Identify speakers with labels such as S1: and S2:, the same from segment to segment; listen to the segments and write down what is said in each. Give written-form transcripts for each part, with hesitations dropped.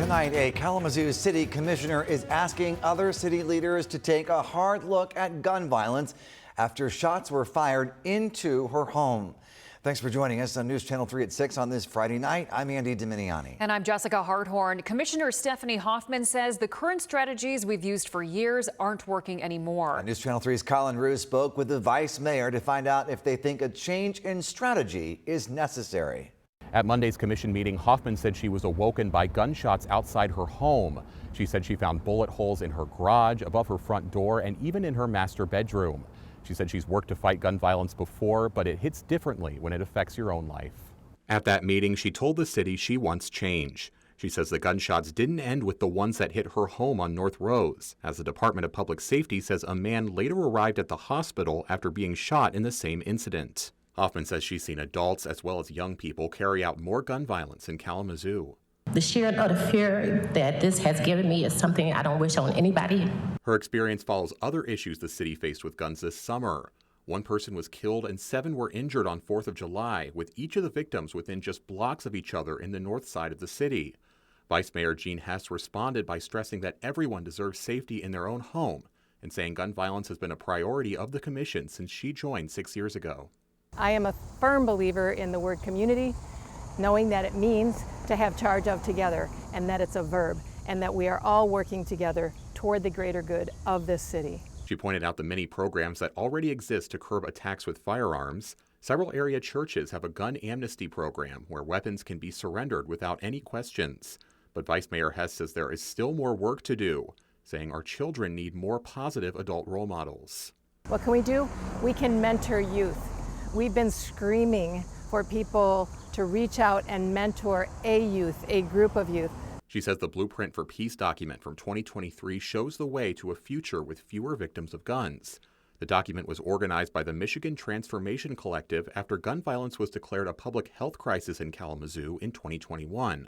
S1: Tonight, a Kalamazoo city commissioner is asking other city leaders to take a hard look at gun violence after shots were fired into her home. Thanks for joining us on News Channel 3 at 6 on this Friday night. I'm Andy Dominiani.
S2: And I'm Jessica Harthorn. Commissioner Stephanie Hoffman says the current strategies we've used for years aren't working anymore.
S1: News Channel 3's Colin Roos spoke with the vice mayor to find out if they think a change in strategy is necessary.
S3: At Monday's commission meeting, Hoffman said she was awoken by gunshots outside her home. She said she found bullet holes in her garage, above her front door, and even in her master bedroom. She said she's worked to fight gun violence before, but it hits differently when it affects your own life. At that meeting, she told the city she wants change. She says the gunshots didn't end with the ones that hit her home on North Rose, as the Department of Public Safety says a man later arrived at the hospital after being shot in the same incident. Hoffman says she's seen adults as well as young people carry out more gun violence in Kalamazoo.
S4: The sheer utter fear that this has given me is something I don't wish on anybody.
S3: Her experience follows other issues the city faced with guns this summer. One person was killed and 7 were injured on 4th of July, with each of the victims within just blocks of each other in the north side of the city. Vice Mayor Jean Hess responded by stressing that everyone deserves safety in their own home and saying gun violence has been a priority of the commission since she joined 6 years ago.
S5: I am a firm believer in the word community, knowing that it means to have charge of together and that it's a verb and that we are all working together toward the greater good of this city.
S3: She pointed out the many programs that already exist to curb attacks with firearms. Several area churches have a gun amnesty program where weapons can be surrendered without any questions. But Vice Mayor Hess says there is still more work to do, saying our children need more positive adult role models.
S5: What can we do? We can mentor youth. We've been screaming for people to reach out and mentor a youth, a group of youth.
S3: She says the Blueprint for Peace document from 2023 shows the way to a future with fewer victims of guns. The document was organized by the Michigan Transformation Collective after gun violence was declared a public health crisis in Kalamazoo in 2021.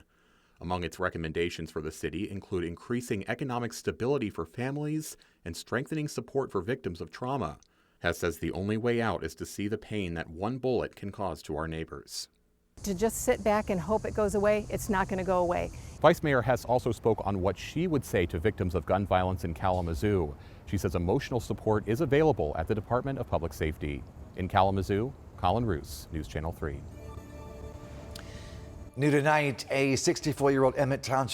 S3: Among its recommendations for the city include increasing economic stability for families and strengthening support for victims of trauma. Hess says the only way out is to see the pain that one bullet can cause to our neighbors.
S5: To just sit back and hope it goes away, it's not going to go away.
S3: Vice Mayor Hess also spoke on what she would say to victims of gun violence in Kalamazoo. She says emotional support is available at the Department of Public Safety. In Kalamazoo, Colin Roos, News Channel 3.
S1: New tonight, a 64-year-old Emmett Township